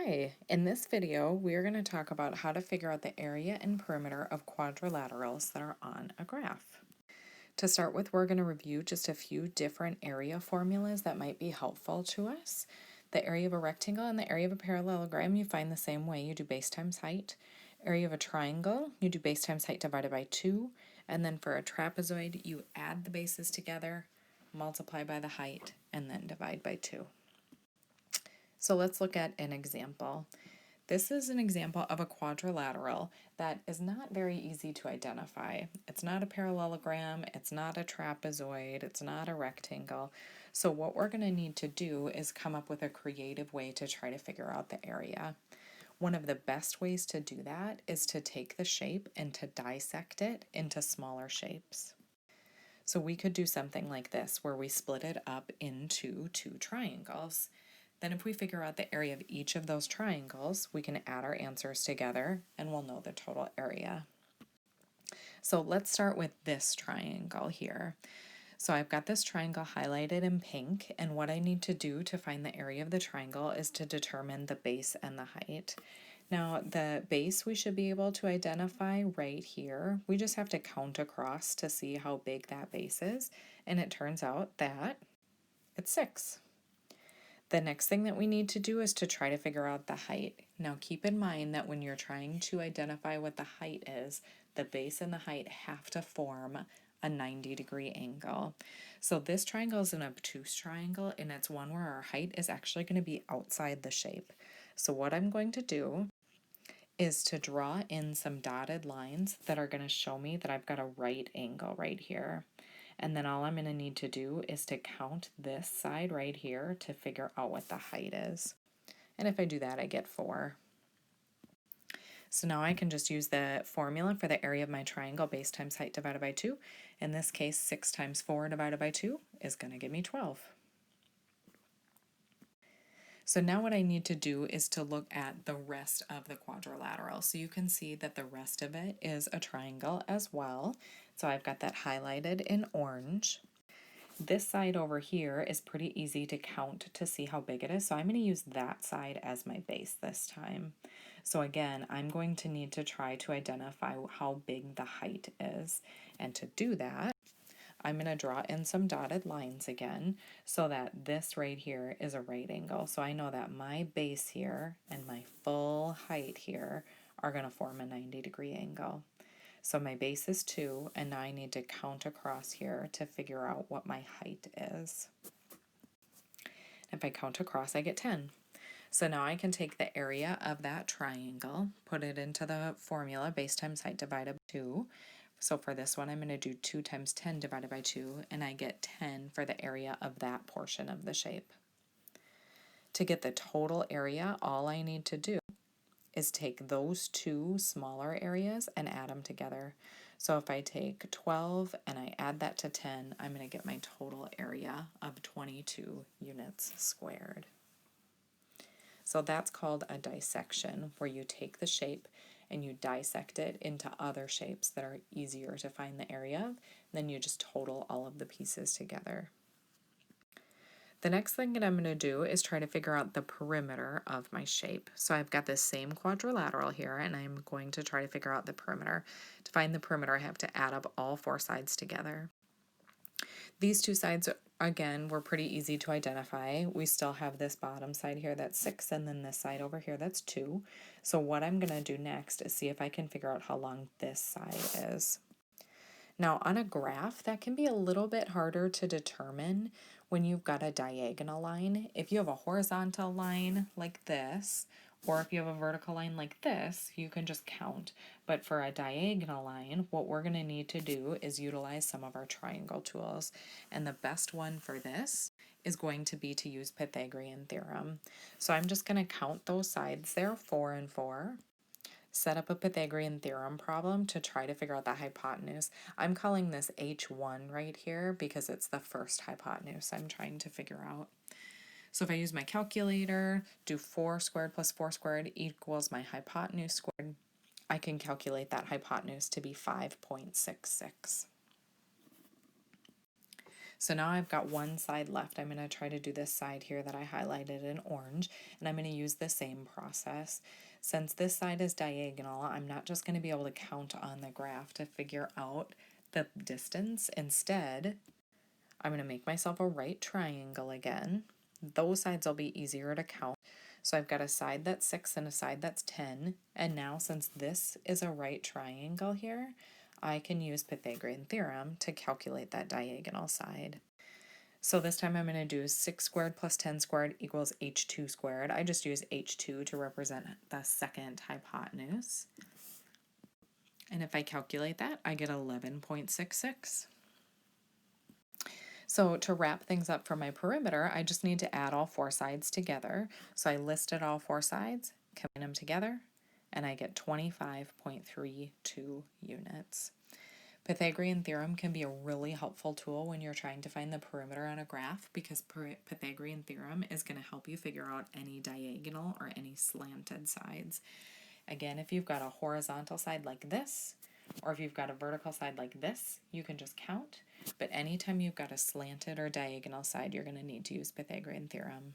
Hi, in this video we are going to talk about how to figure out the area and perimeter of quadrilaterals that are on a graph. To start with, we're going to review just a few different area formulas that might be helpful to us. The area of a rectangle and the area of a parallelogram you find the same way. You do base times height. Area of a triangle, you do base times height divided by 2. And then for a trapezoid, you add the bases together, multiply by the height, and then divide by 2. So let's look at an example. This is an example of a quadrilateral that is not very easy to identify. It's not a parallelogram, it's not a trapezoid, it's not a rectangle. So what we're going to need to do is come up with a creative way to try to figure out the area. One of the best ways to do that is to take the shape and to dissect it into smaller shapes. So we could do something like this where we split it up into two triangles. Then if we figure out the area of each of those triangles, we can add our answers together and we'll know the total area. So let's start with this triangle here. So I've got this triangle highlighted in pink, and what I need to do to find the area of the triangle is to determine the base and the height. Now the base we should be able to identify right here. We just have to count across to see how big that base is, and it turns out that it's 6. The next thing that we need to do is to try to figure out the height. Now keep in mind that when you're trying to identify what the height is, the base and the height have to form a 90-degree angle. So this triangle is an obtuse triangle, and it's one where our height is actually going to be outside the shape. So what I'm going to do is to draw in some dotted lines that are going to show me that I've got a right angle right here. And then all I'm going to need to do is to count this side right here to figure out what the height is. And if I do that, I get 4. So now I can just use the formula for the area of my triangle, base times height divided by 2. In this case, 6 times 4 divided by 2 is going to give me 12. So now what I need to do is to look at the rest of the quadrilateral. So you can see that the rest of it is a triangle as well. So I've got that highlighted in orange. This side over here is pretty easy to count to see how big it is. So I'm going to use that side as my base this time. So again, I'm going to need to try to identify how big the height is. And to do that, I'm going to draw in some dotted lines again so that this right here is a right angle. So I know that my base here and my full height here are going to form a 90-degree angle. So my base is 2, and now I need to count across here to figure out what my height is. If I count across, I get 10. So now I can take the area of that triangle, put it into the formula, base times height divided by 2. So for this one, I'm going to do 2 times 10 divided by 2, and I get 10 for the area of that portion of the shape. To get the total area, all I need to do is take those two smaller areas and add them together. So if I take 12 and I add that to 10, I'm going to get my total area of 22 units squared. So that's called a dissection, where you take the shape and you dissect it into other shapes that are easier to find the area of, then you just total all of the pieces together. The next thing that I'm going to do is try to figure out the perimeter of my shape. So I've got this same quadrilateral here, and I'm going to try to figure out the perimeter. To find the perimeter, I have to add up all 4 sides together. These 2 sides, again, were pretty easy to identify. We still have this bottom side here that's 6, and then this side over here that's 2. So what I'm going to do next is see if I can figure out how long this side is. Now on a graph, that can be a little bit harder to determine when you've got a diagonal line. If you have a horizontal line like this, or if you have a vertical line like this, you can just count. But for a diagonal line, what we're going to need to do is utilize some of our triangle tools. And the best one for this is going to be to use Pythagorean theorem. So I'm just going to count those sides there, 4 and 4. Set up a Pythagorean theorem problem to try to figure out the hypotenuse. I'm calling this H1 right here because it's the first hypotenuse I'm trying to figure out. So if I use my calculator, do 4 squared plus 4 squared equals my hypotenuse squared, I can calculate that hypotenuse to be 5.66. So now I've got one side left. I'm going to try to do this side here that I highlighted in orange, and I'm going to use the same process. Since this side is diagonal, I'm not just going to be able to count on the graph to figure out the distance. Instead, I'm going to make myself a right triangle again. Those sides will be easier to count. So I've got a side that's 6 and a side that's 10. And now since this is a right triangle here, I can use Pythagorean theorem to calculate that diagonal side. So this time I'm going to do 6 squared plus 10 squared equals h2 squared. I just use h2 to represent the second hypotenuse. And if I calculate that, I get 11.66. So to wrap things up for my perimeter, I just need to add all 4 sides together. So I listed all 4 sides, combine them together, and I get 25.32 units. Pythagorean theorem can be a really helpful tool when you're trying to find the perimeter on a graph, because Pythagorean theorem is going to help you figure out any diagonal or any slanted sides. Again, if you've got a horizontal side like this, or if you've got a vertical side like this, you can just count. But anytime you've got a slanted or diagonal side, you're going to need to use Pythagorean theorem.